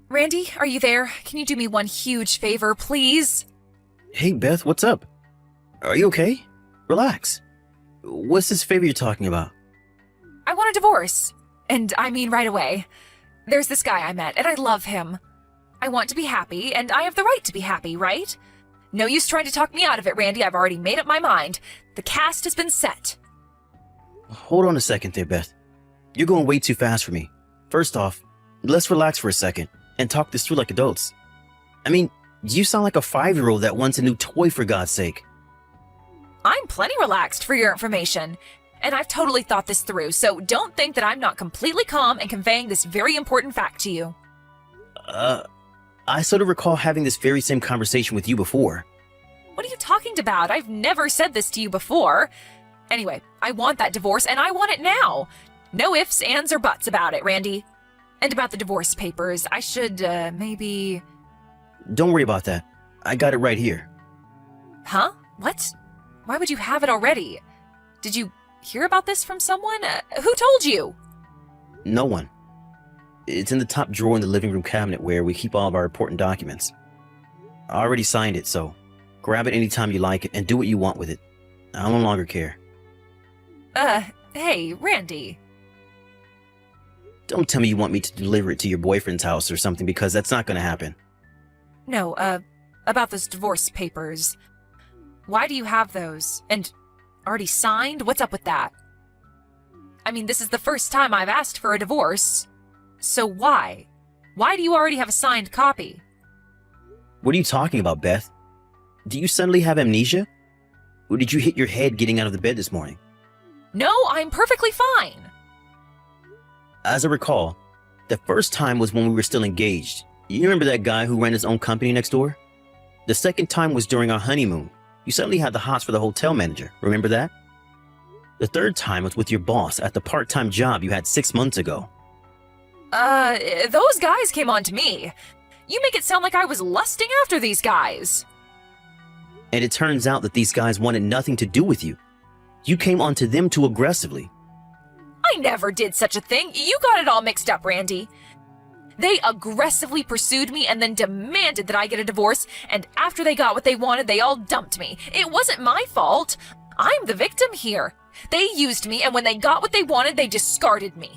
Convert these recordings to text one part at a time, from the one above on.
Randy, are you there? Can you do me one huge favor, please? Hey, Beth, what's up? Are you okay? Relax. What's this favor you're talking about? I want a divorce. And I mean right away. There's this guy I met, and I love him. I want to be happy, and I have the right to be happy, right? No use trying to talk me out of it, Randy. I've already made up my mind. The cast has been set. Hold on a second there, Beth. You're going way too fast for me. First off, let's relax for a second and talk this through like adults. I mean, you sound like a 5-year-old that wants a new toy, for God's sake. I'm plenty relaxed for your information, and I've totally thought this through, so don't think that I'm not completely calm and conveying this very important fact to you. I sort of recall having this very same conversation with you before. What are you talking about? I've never said this to you before. Anyway, I want that divorce, and I want it now. No ifs, ands, or buts about it, Randy. And about the divorce papers, I should, maybe... Don't worry about that. I got it right here. Huh? What? Why would you have it already? Did you hear about this from someone? Who told you? No one. It's in the top drawer in the living room cabinet where we keep all of our important documents. I already signed it, so grab it anytime you like it and do what you want with it. I no longer care. Hey, Randy. Don't tell me you want me to deliver it to your boyfriend's house or something, because that's not going to happen. No, about those divorce papers. Why do you have those? And already signed? What's up with that? I mean, this is the first time I've asked for a divorce. So why? Why do you already have a signed copy? What are you talking about, Beth? Do you suddenly have amnesia? Or did you hit your head getting out of the bed this morning? No, I'm perfectly fine. As I recall, the first time was when we were still engaged. You remember that guy who ran his own company next door? The second time was during our honeymoon. You suddenly had the hots for the hotel manager. Remember that? The third time was with your boss at the part-time job you had 6 months ago. Those guys came on to me. You make it sound like I was lusting after these guys. And it turns out that these guys wanted nothing to do with you. You came onto them too aggressively. I never did such a thing. You got it all mixed up, Randy. They aggressively pursued me and then demanded that I get a divorce, and after they got what they wanted, they all dumped me. It wasn't my fault. I'm the victim here. They used me, and when they got what they wanted, they discarded me.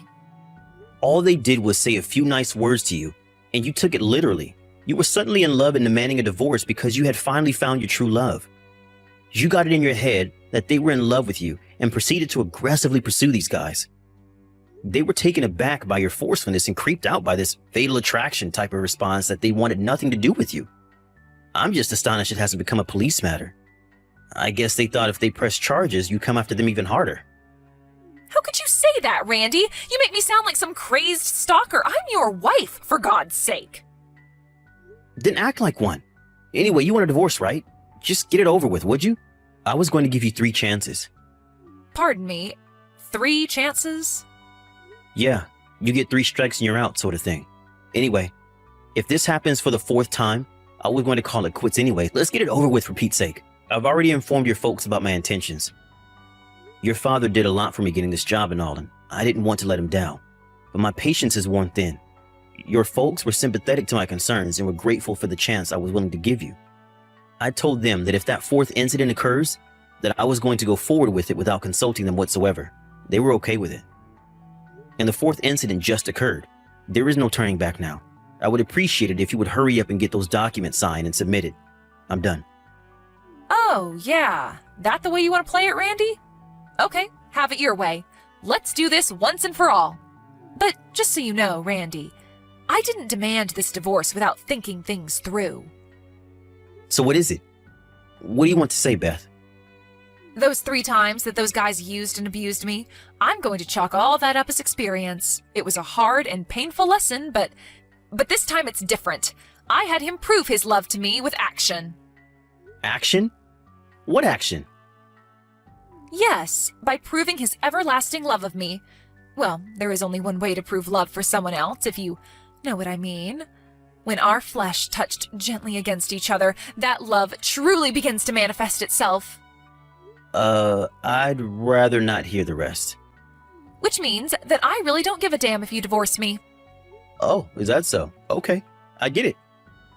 All they did was say a few nice words to you, and you took it literally. You were suddenly in love and demanding a divorce because you had finally found your true love. You got it in your head that they were in love with you and proceeded to aggressively pursue these guys. They were taken aback by your forcefulness and creeped out by this fatal attraction type of response that they wanted nothing to do with you. I'm just astonished it hasn't become a police matter. I guess they thought if they pressed charges, you'd come after them even harder. How could you say that, Randy? You make me sound like some crazed stalker. I'm your wife, for God's sake. Then act like one. Anyway, you want a divorce, right? Just get it over with, would you? I was going to give you 3 chances. Pardon me, 3 chances? Yeah, you get 3 strikes and you're out, sort of thing. Anyway, if this happens for the 4th time, I was going to call it quits anyway. Let's get it over with, for Pete's sake. I've already informed your folks about my intentions. Your father did a lot for me getting this job in Alden. I didn't want to let him down, but my patience is worn thin. Your folks were sympathetic to my concerns and were grateful for the chance I was willing to give you. I told them that if that 4th incident occurs, that I was going to go forward with it without consulting them whatsoever. They were okay with it. And the 4th incident just occurred. There is no turning back now. I would appreciate it if you would hurry up and get those documents signed and submitted. I'm done. Oh, yeah. That the way you want to play it, Randy? Okay, have it your way. Let's do this once and for all. But just so you know, Randy, I didn't demand this divorce without thinking things through. So what is it? What do you want to say, Beth? Those 3 times that those guys used and abused me, I'm going to chalk all that up as experience. It was a hard and painful lesson, but this time it's different. I had him prove his love to me with action. Action? What action? Yes, by proving his everlasting love of me. Well, there is only one way to prove love for someone else, if you know what I mean. When our flesh touched gently against each other, that love truly begins to manifest itself. I'd rather not hear the rest. Which means that I really don't give a damn if you divorce me. Oh, is that so? Okay. I get it.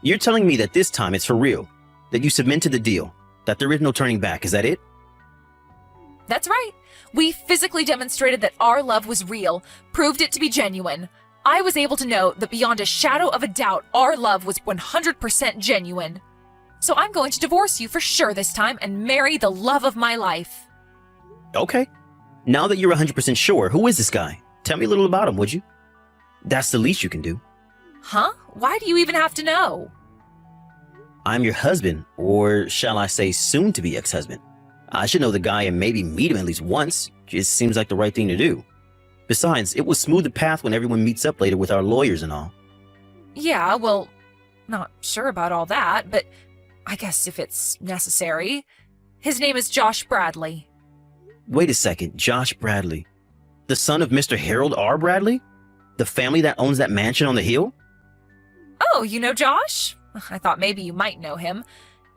You're telling me that this time it's for real, that you submit to the deal, that there is no turning back. Is that it? That's right. We physically demonstrated that our love was real, proved it to be genuine. I was able to know that beyond a shadow of a doubt, our love was 100% genuine. So I'm going to divorce you for sure this time and marry the love of my life. Okay. Now that you're 100% sure, who is this guy? Tell me a little about him, would you? That's the least you can do. Huh? Why do you even have to know? I'm your husband, or shall I say soon-to-be ex-husband. I should know the guy and maybe meet him at least once. Just seems like the right thing to do. Besides, it will smooth the path when everyone meets up later with our lawyers and all. Yeah, well, not sure about all that, but I guess if it's necessary. His name is Josh Bradley. Wait a second, Josh Bradley. The son of Mr. Harold R. Bradley? The family that owns that mansion on the hill? Oh, you know Josh? I thought maybe you might know him.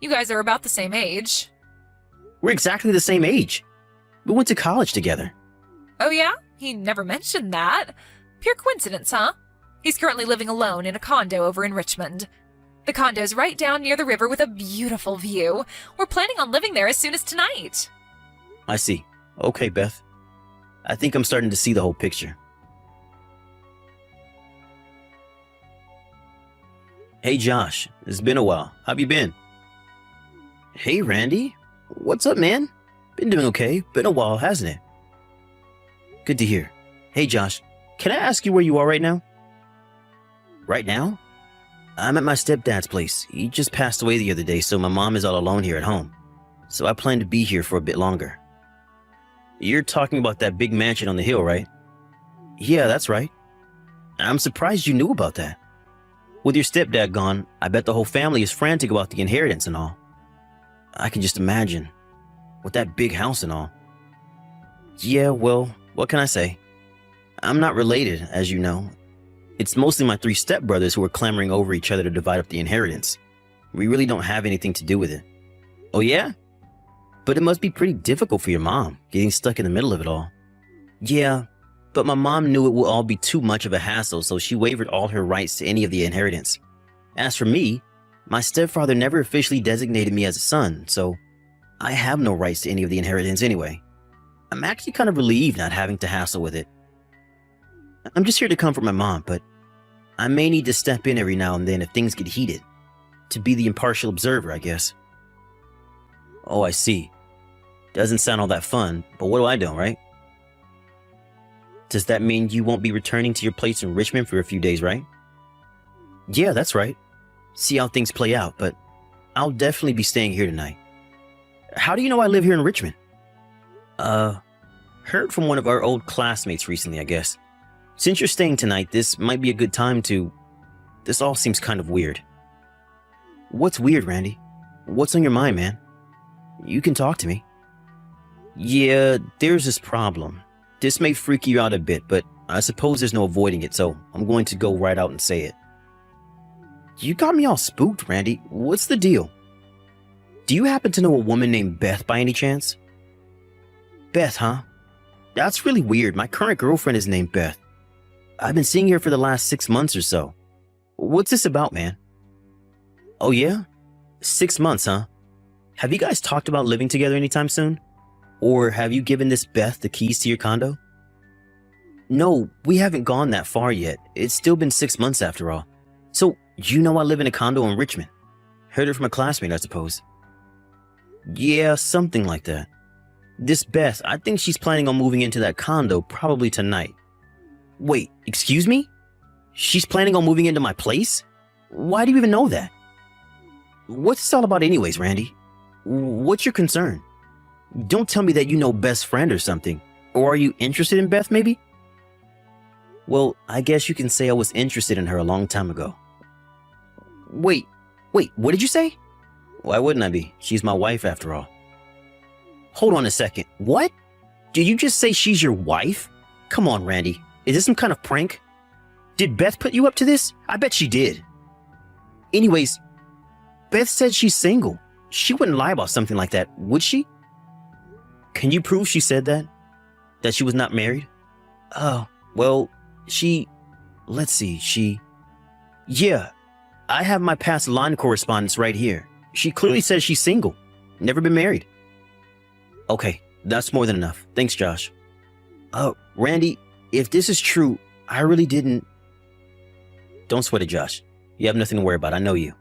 You guys are about the same age. We're exactly the same age. We went to college together. Oh yeah? He never mentioned that. Pure coincidence, huh? He's currently living alone in a condo over in Richmond. The condo's right down near the river with a beautiful view. We're planning on living there as soon as tonight. I see. Okay, Beth. I think I'm starting to see the whole picture. Hey, Josh. It's been a while. How've you been? Hey, Randy. What's up, man? Been doing okay. Been a while, hasn't it? Good to hear. Hey, Josh. Can I ask you where you are right now? Right now? I'm at my stepdad's place. He just passed away the other day, so my mom is all alone here at home. So I plan to be here for a bit longer. You're talking about that big mansion on the hill, right? Yeah, that's right. I'm surprised you knew about that. With your stepdad gone, I bet the whole family is frantic about the inheritance and all. I can just imagine. With that big house and all. Yeah, well, what can I say? I'm not related, as you know. It's mostly my 3 stepbrothers who are clamoring over each other to divide up the inheritance. We really don't have anything to do with it. Oh yeah? But it must be pretty difficult for your mom, getting stuck in the middle of it all. Yeah, but my mom knew it would all be too much of a hassle, so she waived all her rights to any of the inheritance. As for me, my stepfather never officially designated me as a son, so I have no rights to any of the inheritance anyway. I'm actually kind of relieved not having to hassle with it. I'm just here to comfort my mom, but I may need to step in every now and then if things get heated. To be the impartial observer, I guess. Oh, I see. Doesn't sound all that fun, but what do I do, right? Does that mean you won't be returning to your place in Richmond for a few days, right? Yeah, that's right. See how things play out, but I'll definitely be staying here tonight. How do you know I live here in Richmond? Heard from one of our old classmates recently, I guess. Since you're staying tonight, this might be a good time to... This all seems kind of weird. What's weird, Randy? What's on your mind, man? You can talk to me. Yeah, there's this problem. This may freak you out a bit, but I suppose there's no avoiding it, so I'm going to go right out and say it. You got me all spooked, Randy. What's the deal? Do you happen to know a woman named Beth by any chance? Beth, huh? That's really weird. My current girlfriend is named Beth. I've been seeing her for the last 6 months or so. What's this about, man? Oh yeah? 6 months, huh? Have you guys talked about living together anytime soon? Or have you given this Beth the keys to your condo? No, we haven't gone that far yet. It's still been 6 months after all. So, you know I live in a condo in Richmond. Heard it from a classmate, I suppose. Yeah, something like that. This Beth, I think she's planning on moving into that condo probably tonight. Wait, excuse me? She's planning on moving into my place? Why do you even know that? What's this all about anyways, Randy? What's your concern? Don't tell me that you know Beth's friend or something. Or are you interested in Beth, maybe? Well, I guess you can say I was interested in her a long time ago. Wait, what did you say? Why wouldn't I be? She's my wife after all. Hold on a second. What? Did you just say she's your wife? Come on, Randy. Is this some kind of prank? Did Beth put you up to this? I bet she did. Anyways, Beth said she's single. She wouldn't lie about something like that, would she? Can you prove she said that? That she was not married? Oh, well, let's see, yeah. I have my past line correspondence right here. She clearly says she's single, never been married. Okay, that's more than enough. Thanks, Josh. Randy, if this is true, I really didn't... Don't sweat it, Josh. You have nothing to worry about. I know you.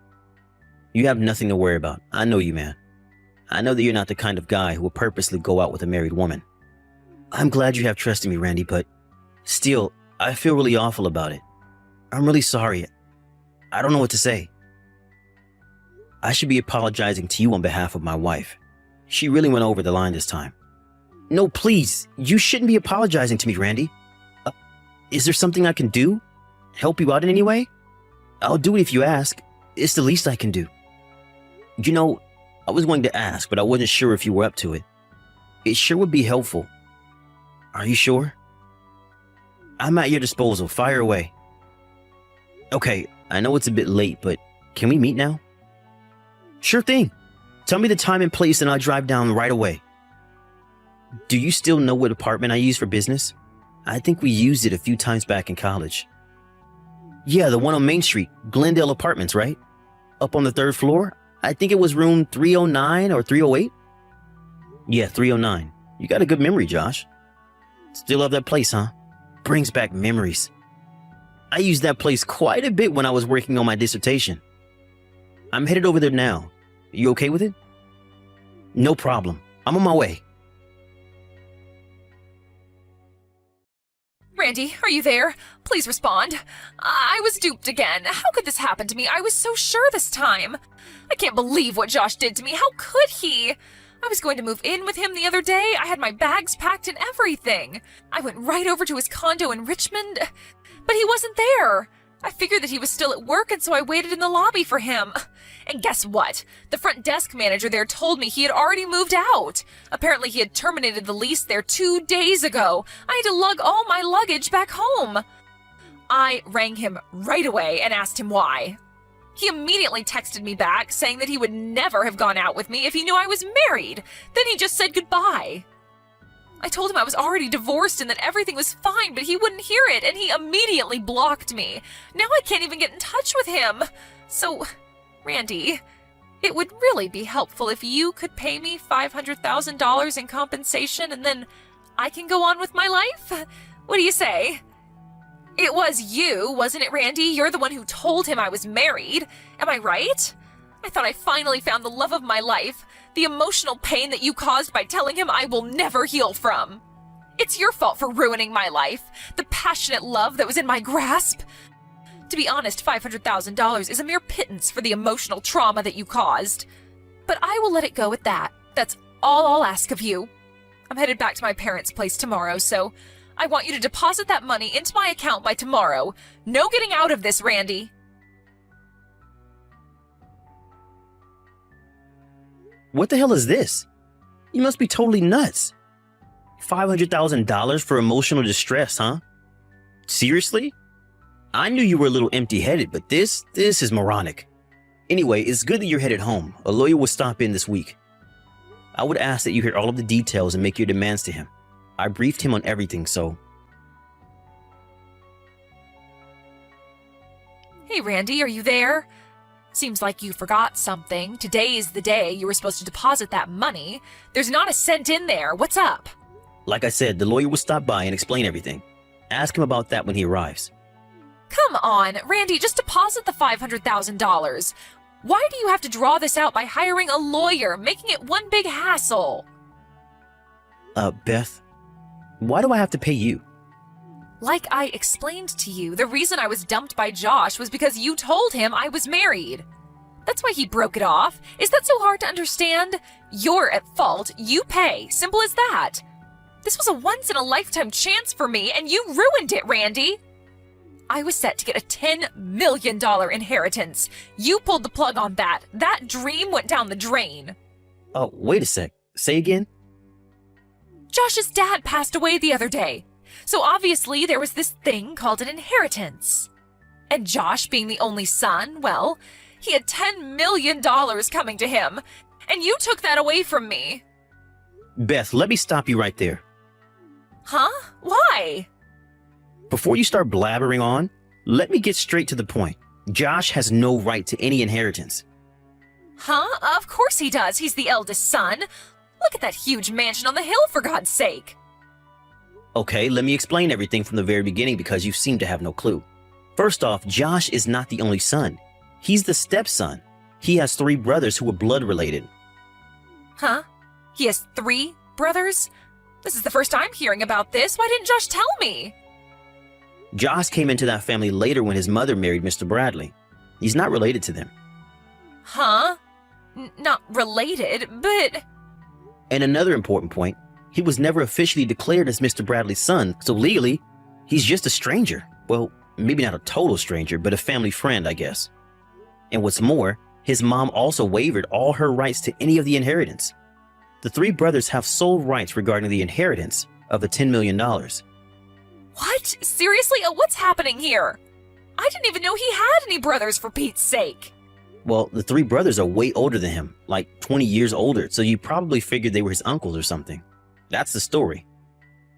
You have nothing to worry about. I know you, man. I know that you're not the kind of guy who will purposely go out with a married woman. I'm glad you have trust in me, Randy, but still, I feel really awful about it. I'm really sorry. I don't know what to say. I should be apologizing to you on behalf of my wife. She really went over the line this time. No, please. You shouldn't be apologizing to me, Randy. Is there something I can do? Help you out in any way? I'll do it if you ask. It's the least I can do. You know, I was going to ask, but I wasn't sure if you were up to it. It sure would be helpful. Are you sure? I'm at your disposal. Fire away. Okay, I know it's a bit late, but can we meet now? Sure thing. Tell me the time and place and I'll drive down right away. Do you still know what apartment I use for business? I think we used it a few times back in college. Yeah, the one on Main Street, Glendale Apartments, right? Up on the 3rd floor? I think it was room 309 or 308? Yeah, 309. You got a good memory, Josh. Still love that place, huh? Brings back memories. I used that place quite a bit when I was working on my dissertation. I'm headed over there now. You okay with it? No problem. I'm on my way. Randy, are you there? Please respond. I was duped again. How could this happen to me? I was so sure this time. I can't believe what Josh did to me. How could he? I was going to move in with him the other day. I had my bags packed and everything. I went right over to his condo in Richmond, but he wasn't there. I figured that he was still at work, and so I waited in the lobby for him. And guess what? The front desk manager there told me he had already moved out. Apparently he had terminated the lease there 2 days ago. I had to lug all my luggage back home. I rang him right away and asked him why. He immediately texted me back saying that he would never have gone out with me if he knew I was married. Then he just said goodbye. I told him I was already divorced and that everything was fine, but he wouldn't hear it, and he immediately blocked me. Now I can't even get in touch with him. So, Randy, it would really be helpful if you could pay me $500,000 in compensation, and then I can go on with my life? What do you say? It was you, wasn't it, Randy? You're the one who told him I was married. Am I right? I thought I finally found the love of my life. The emotional pain that you caused by telling him I will never heal from. It's your fault for ruining my life. The passionate love that was in my grasp. To be honest, $500,000 is a mere pittance for the emotional trauma that you caused. But I will let it go at that. That's all I'll ask of you. I'm headed back to my parents' place tomorrow, so I want you to deposit that money into my account by tomorrow. No getting out of this, Randy. What the hell is this? You must be totally nuts. $500,000 for emotional distress, huh? Seriously? I knew you were a little empty-headed, but this is moronic. Anyway, it's good that you're headed home. A lawyer will stop in this week. I would ask that you hear all of the details and make your demands to him. I briefed him on everything, so... Hey, Randy, are you there? Seems like you forgot something. Today's the day you were supposed to deposit that money. There's not a cent in there. What's up? Like I said, the lawyer will stop by and explain everything. Ask him about that when he arrives. Come on, Randy, just deposit the $500,000. Why do you have to draw this out by hiring a lawyer, making it one big hassle? Beth, why do I have to pay you? Like I explained to you, the reason I was dumped by Josh was because you told him I was married. That's why he broke it off. Is that so hard to understand? You're at fault. You pay. Simple as that. This was a once-in-a-lifetime chance for me, and you ruined it, Randy. I was set to get a $10 million inheritance. You pulled the plug on that. That dream went down the drain. Oh, wait a sec. Say again? Josh's dad passed away the other day. So obviously there was this thing called an inheritance. And Josh, being the only son, well, he had $10 million coming to him. And you took that away from me. Beth, let me stop you right there. Huh? Why? Before you start blabbering on, let me get straight to the point. Josh has no right to any inheritance. Huh? Of course he does. He's the eldest son. Look at that huge mansion on the hill, for God's sake. Okay, let me explain everything from the very beginning because you seem to have no clue. First off, Josh is not the only son. He's the stepson. He has 3 brothers who are blood related. Huh? He has 3 brothers? This is the first I'm hearing about this. Why didn't Josh tell me? Josh came into that family later when his mother married Mr. Bradley. He's not related to them. Huh? Not related, but... And another important point, he was never officially declared as Mr. Bradley's son, so legally, he's just a stranger. Well, maybe not a total stranger, but a family friend, I guess. And what's more, his mom also waived all her rights to any of the inheritance. The 3 brothers have sole rights regarding the inheritance of the $10 million. What? Seriously? What's happening here? I didn't even know he had any brothers, for Pete's sake. Well, the 3 brothers are way older than him, like 20 years older, so you probably figured they were his uncles or something. That's the story.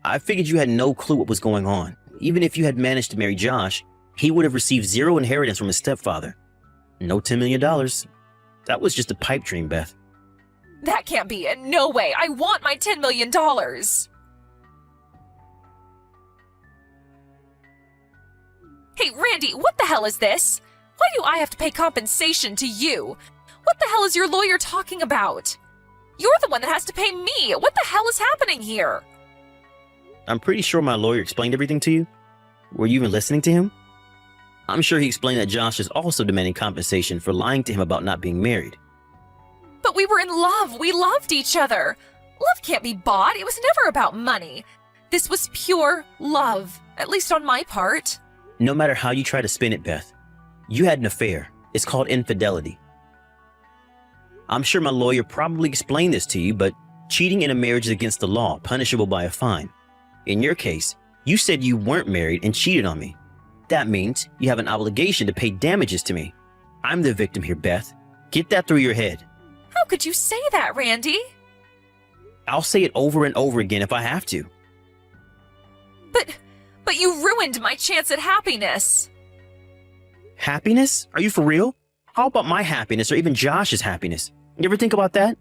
I figured you had no clue what was going on. Even if you had managed to marry Josh, he would have received 0 inheritance from his stepfather. No $10 million. That was just a pipe dream, Beth. That can't be it. No way. I want my $10 million. Hey, Randy, what the hell is this? Why do I have to pay compensation to you? What the hell is your lawyer talking about? You're the one that has to pay me. What the hell is happening here? I'm pretty sure my lawyer explained everything to you. Were you even listening to him? I'm sure he explained that Josh is also demanding compensation for lying to him about not being married. But we were in love. We loved each other. Love can't be bought. It was never about money. This was pure love, at least on my part. No matter how you try to spin it, Beth, you had an affair. It's called infidelity. I'm sure my lawyer probably explained this to you, but cheating in a marriage is against the law, punishable by a fine. In your case, you said you weren't married and cheated on me. That means you have an obligation to pay damages to me. I'm the victim here, Beth. Get that through your head. How could you say that, Randy? I'll say it over and over again if I have to. But you ruined my chance at happiness. Happiness? Are you for real? How about my happiness or even Josh's happiness? You ever think about that?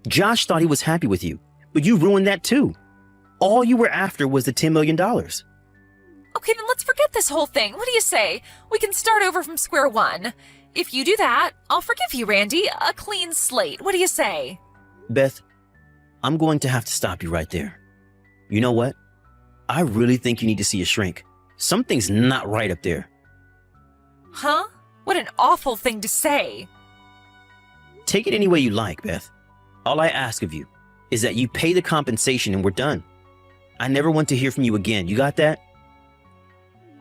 Josh thought he was happy with you, but you ruined that too. All you were after was the $10 million. Okay, then let's forget this whole thing. What do you say? We can start over from square one. If you do that, I'll forgive you, Randy. A clean slate. What do you say? Beth, I'm going to have to stop you right there. You know what? I really think you need to see a shrink. Something's not right up there. Huh? What an awful thing to say. Take it any way you like, Beth. All I ask of you is that you pay the compensation and we're done. I never want to hear from you again. You got that?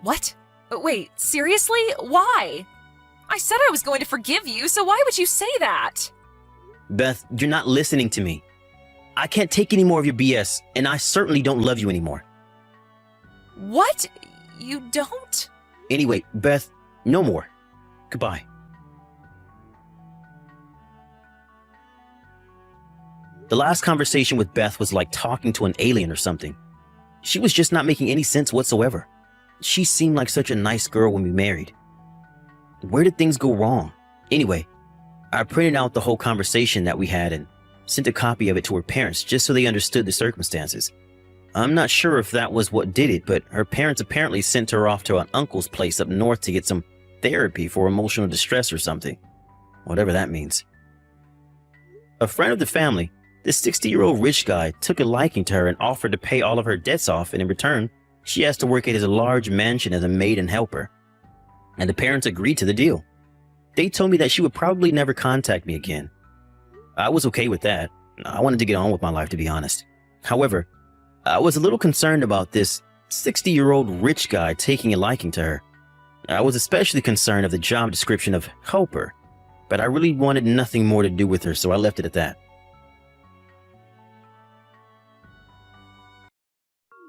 What? Wait, seriously? Why? I said I was going to forgive you, so why would you say that? Beth, you're not listening to me. I can't take any more of your BS, and I certainly don't love you anymore. What? You don't? Anyway, Beth, no more. Goodbye. The last conversation with Beth was like talking to an alien or something. She was just not making any sense whatsoever. She seemed like such a nice girl when we married. Where did things go wrong? Anyway, I printed out the whole conversation that we had and sent a copy of it to her parents just so they understood the circumstances. I'm not sure if that was what did it, but her parents apparently sent her off to an uncle's place up north to get some therapy for emotional distress or something. Whatever that means. A friend of the family, this 60-year-old rich guy, took a liking to her and offered to pay all of her debts off, and in return, she has to work at his large mansion as a maid and helper. And the parents agreed to the deal. They told me that she would probably never contact me again. I was okay with that. I wanted to get on with my life, to be honest. However, I was a little concerned about this 60-year-old rich guy taking a liking to her. I was especially concerned of the job description of helper, but I really wanted nothing more to do with her, so I left it at that.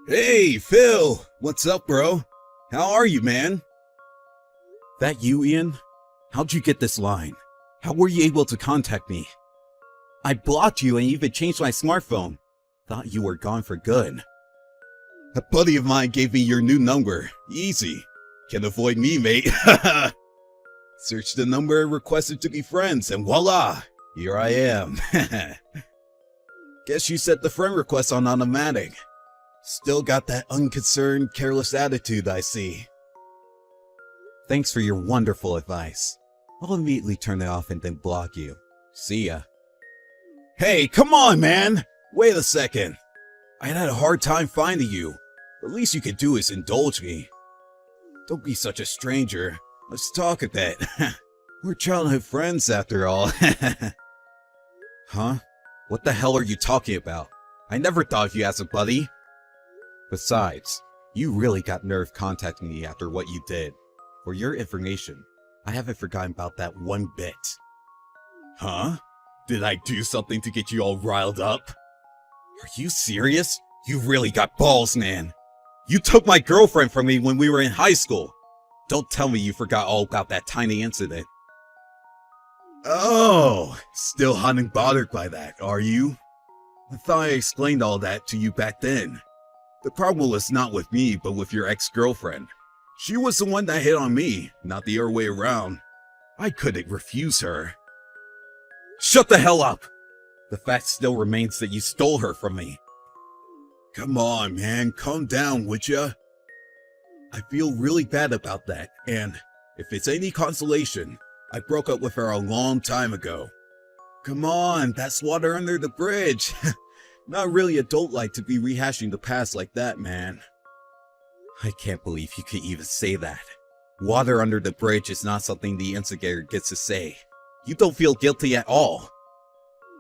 Hey, Phil! What's up, bro? How are you, man? That you, Ian? How'd you get this line? How were you able to contact me? I blocked you and even changed my smartphone. Thought you were gone for good. A buddy of mine gave me your new number. Easy. Can't avoid me, mate. searched the number and requested to be friends, and voila! Here I am. Guess you set the friend request on automatic. Still got that unconcerned, careless attitude, I see. Thanks for your wonderful advice. I'll immediately turn it off and then block you. See ya. Hey, come on, man! Wait a second. I had a hard time finding you. The least you could do is indulge me. Don't be such a stranger. Let's talk a bit. We're childhood friends after all. Huh? What the hell are you talking about? I never thought of you as a buddy. Besides, you really got nerve contacting me after what you did. For your information, I haven't forgotten about that one bit. Huh? Did I do something to get you all riled up? Are you serious? You really got balls, man. You took my girlfriend from me when we were in high school. Don't tell me you forgot all about that tiny incident. Oh, still hot and bothered by that, are you? I thought I explained all that to you back then. The problem was not with me, but with your ex-girlfriend. She was the one that hit on me, not the other way around. I couldn't refuse her. Shut the hell up! The fact still remains that you stole her from me. Come on, man, calm down, would ya? I feel really bad about that, and if it's any consolation, I broke up with her a long time ago. Come on, that's water under the bridge. Not really adult-like to be rehashing the past like that, man. I can't believe you could even say that. Water under the bridge is not something the instigator gets to say. You don't feel guilty at all.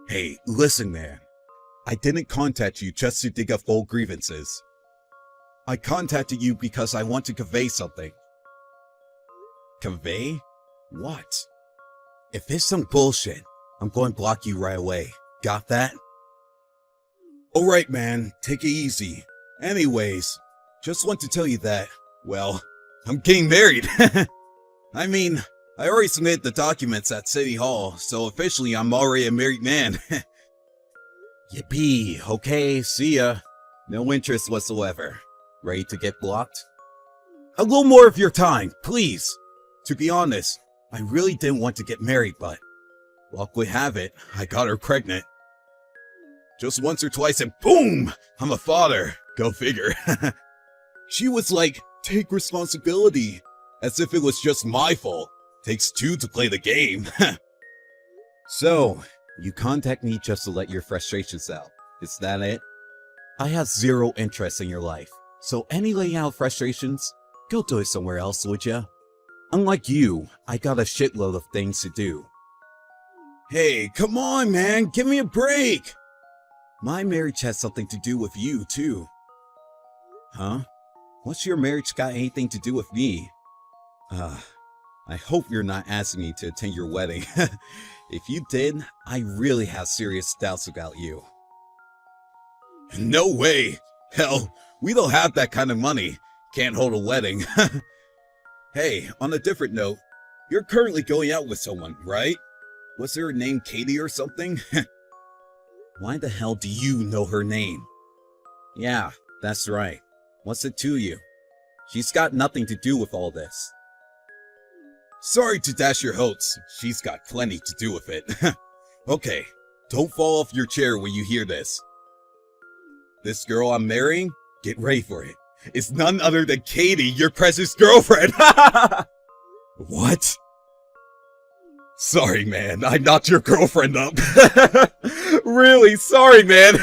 Hey, listen, man. I didn't contact you just to dig up old grievances. I contacted you because I want to convey something. Convey? What? If it's some bullshit, I'm going to block you right away. Got that? Alright, man. Take it easy. Anyways, just want to tell you that, well, I'm getting married. I mean, I already submitted the documents at City Hall, so officially I'm already a married man. Yippee, okay, see ya. No interest whatsoever. Ready to get blocked? A little more of your time, please. To be honest, I really didn't want to get married, but luck would have it, I got her pregnant. Just once or twice and boom! I'm a father. Go figure. She was like, take responsibility. As if it was just my fault. Takes two to play the game. So, you contact me just to let your frustrations out. Is that it? I have zero interest in your life. So any laying out frustrations, go do it somewhere else, would ya? Unlike you, I got a shitload of things to do. Hey, come on, man. Give me a break. My marriage has something to do with you, too. Huh? What's your marriage got anything to do with me? I hope you're not asking me to attend your wedding. If you did, I really have serious doubts about you. No way! Hell, we don't have that kind of money. Can't hold a wedding. Hey, on a different note, you're currently going out with someone, right? Was her name Katie or something? Why the hell do you know her name? Yeah, that's right. What's it to you? She's got nothing to do with all this. Sorry to dash your hopes. She's got plenty to do with it. Okay, don't fall off your chair when you hear this. This girl I'm marrying, get ready for it. It's none other than Katie, your precious girlfriend. What? Sorry, man. I knocked your girlfriend up. Really sorry, man.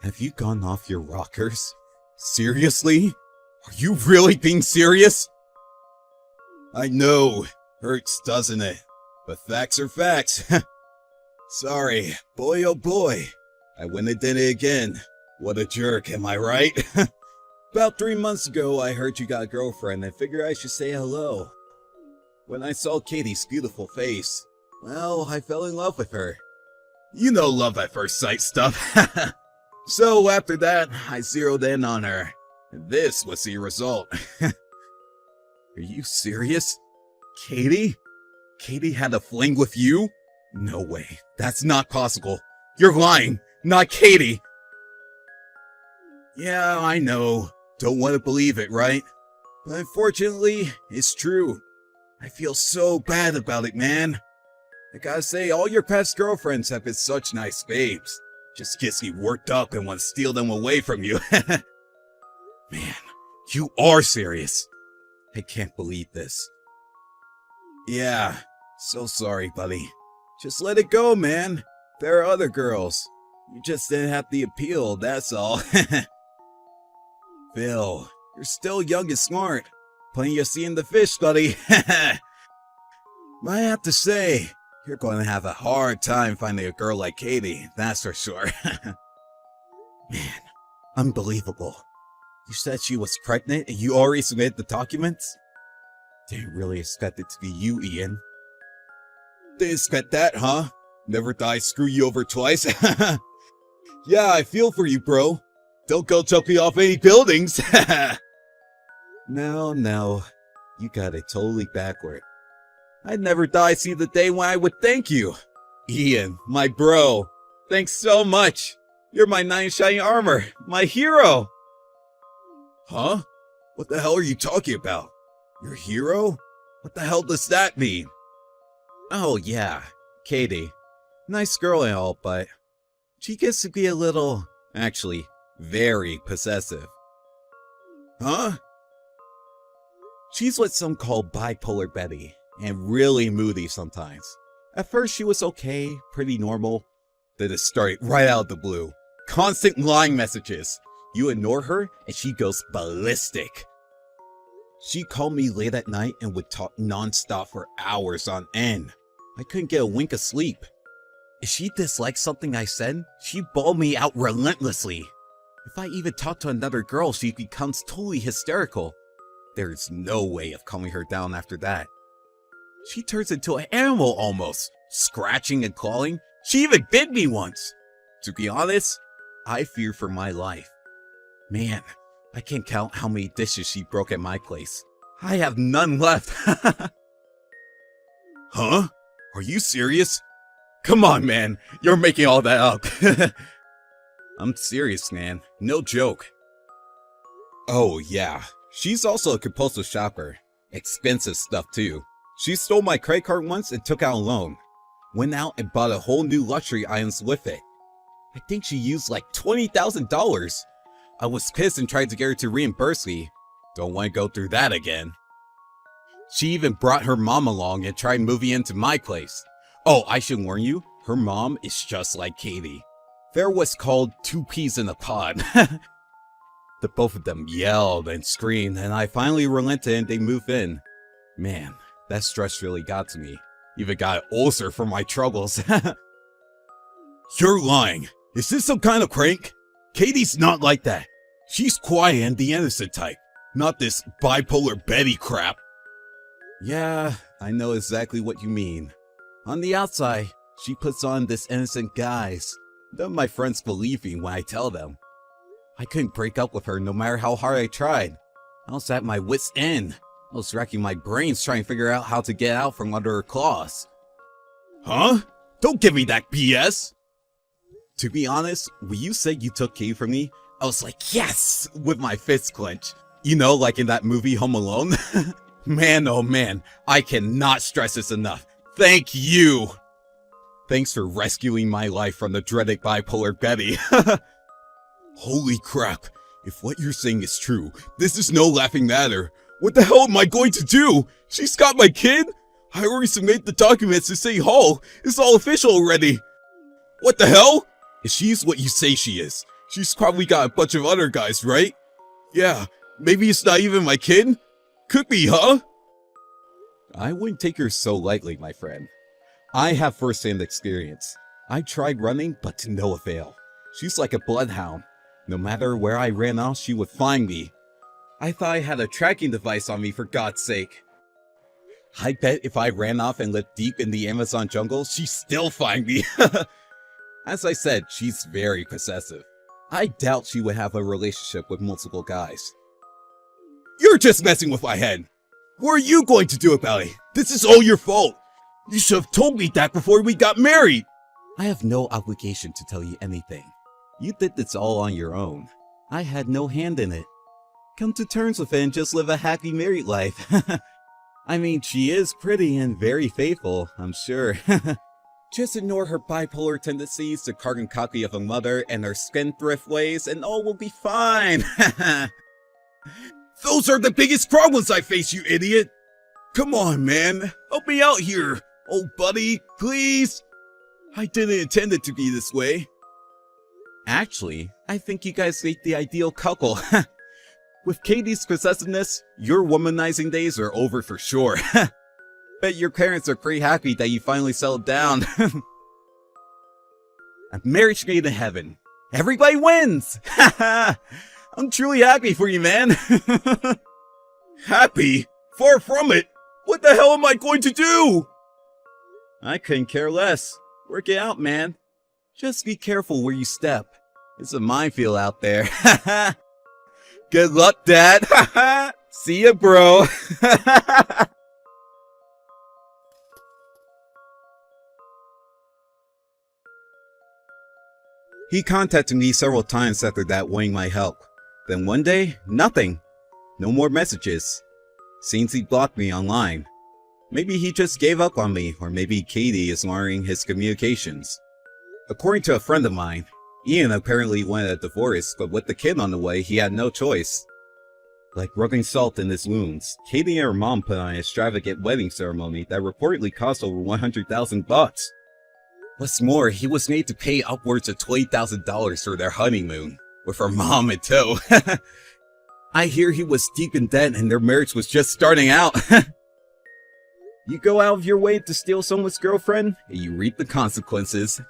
Have you gone off your rockers? Seriously? Are you really being serious? I know. Hurts, doesn't it? But facts are facts. Sorry. Boy, oh boy. I went and did it again. What a jerk, am I right? About 3 months ago, I heard you got a girlfriend and figured I should say hello. When I saw Katie's beautiful face, well, I fell in love with her. You know love at first sight stuff. So after that, I zeroed in on her. And this was the result. Are you serious? Katie? Katie had a fling with you? No way. That's not possible. You're lying. Not Katie. Yeah, I know. Don't want to believe it, right? But unfortunately, it's true. I feel so bad about it, man. I gotta say, all your past girlfriends have been such nice babes. Just gets me worked up and want to steal them away from you. Man, you are serious. I can't believe this. Yeah, so sorry, buddy. Just let it go, man. There are other girls. You just didn't have the appeal, that's all. Phil, you're still young and smart. Plenty of seeing the fish, buddy. I have to say, you're going to have a hard time finding a girl like Katie, that's for sure. Man, unbelievable. You said she was pregnant and you already submitted the documents? Didn't really expect it to be you, Ian. Didn't expect that, huh? Never thought I'd screw you over twice. Yeah, I feel for you, bro. Don't go jumping off any buildings. No, you got it totally backward. I never thought I'd see the day when I would thank you. Ian, my bro, thanks so much. You're my knight in shining armor, my hero. Huh? What the hell are you talking about? Your hero? What the hell does that mean? Oh yeah, Katie. Nice girl and all, but she gets to be a little, actually, very possessive. Huh? She's what some call bipolar Betty, and really moody sometimes. At first she was okay, pretty normal. Then it started right out of the blue. Constant lying messages. You ignore her, and she goes ballistic. She called me late at night and would talk non-stop for hours on end. I couldn't get a wink of sleep. If she disliked something I said, she bawled me out relentlessly. If I even talk to another girl, she becomes totally hysterical. There's no way of calming her down after that. She turns into an animal almost, scratching and clawing. She even bit me once. To be honest, I fear for my life. Man, I can't count how many dishes she broke at my place. I have none left. Huh? Are you serious? Come on, man. You're making all that up. I'm serious, man. No joke. Oh, yeah. She's also a compulsive shopper. Expensive stuff, too. She stole my credit card once and took out a loan. Went out and bought a whole new luxury items with it. I think she used like $20,000. I was pissed and tried to get her to reimburse me. Don't want to go through that again. She even brought her mom along and tried moving into my place. Oh, I should warn you, her mom is just like Katie. They're what's called two peas in a pod. The both of them yelled and screamed, and I finally relented and they moved in. Man, that stress really got to me. Even got an ulcer from my troubles. You're lying. Is this some kind of prank? Katie's not like that. She's quiet and the innocent type, not this bipolar Betty crap. Yeah, I know exactly what you mean. On the outside, she puts on this innocent guise. None of my friends believe me when I tell them. I couldn't break up with her no matter how hard I tried. I was at my wit's end. I was racking my brains trying to figure out how to get out from under her claws. Huh? Don't give me that BS! To be honest, when you said you took Katie from me, I was like, yes! With my fist clenched. You know, like in that movie Home Alone? Man, oh man, I cannot stress this enough. Thank you! Thanks for rescuing my life from the dreaded bipolar Betty. Holy crap, if what you're saying is true, this is no laughing matter. What the hell am I going to do? She's got my kid? I already submitted the documents to City Hall. It's all official already. What the hell? If she's what you say she is, she's probably got a bunch of other guys, right? Yeah, maybe it's not even my kid? Could be, huh? I wouldn't take her so lightly, my friend. I have first-hand experience. I tried running, but to no avail. She's like a bloodhound. No matter where I ran off, she would find me. I thought I had a tracking device on me, for God's sake. I bet if I ran off and lived deep in the Amazon jungle, she'd still find me. As I said, she's very possessive. I doubt she would have a relationship with multiple guys. You're just messing with my head. What are you going to do about it? This is all your fault. You should have told me that before we got married. I have no obligation to tell you anything. You did this all on your own. I had no hand in it. Come to terms with it and just live a happy married life. I mean, she is pretty and very faithful, I'm sure. Just ignore her bipolar tendencies, the carbon copy of a mother, and her spendthrift ways, and all will be fine. Those are the biggest problems I face, you idiot! Come on, man. Help me out here. Old buddy, please. I didn't intend it to be this way. Actually, I think you guys make the ideal couple. With Katie's possessiveness, your womanizing days are over for sure. Bet your parents are pretty happy that you finally settled down. A marriage made in heaven. Everybody wins! I'm truly happy for you, man. Happy? Far from it. What the hell am I going to do? I couldn't care less. Work it out, man. Just be careful where you step. It's a minefield out there. Good luck, Dad. See ya, bro. He contacted me several times after that wanting my help. Then one day, nothing. No more messages. Seems he blocked me online. Maybe he just gave up on me, or maybe Katie is monitoring his communications. According to a friend of mine, Ian apparently wanted a divorce, but with the kid on the way, he had no choice. Like rubbing salt in his wounds, Katie and her mom put on an extravagant wedding ceremony that reportedly cost over $100,000. What's more, he was made to pay upwards of $20,000 for their honeymoon, with her mom in tow. I hear he was deep in debt and their marriage was just starting out. You go out of your way to steal someone's girlfriend, and you reap the consequences.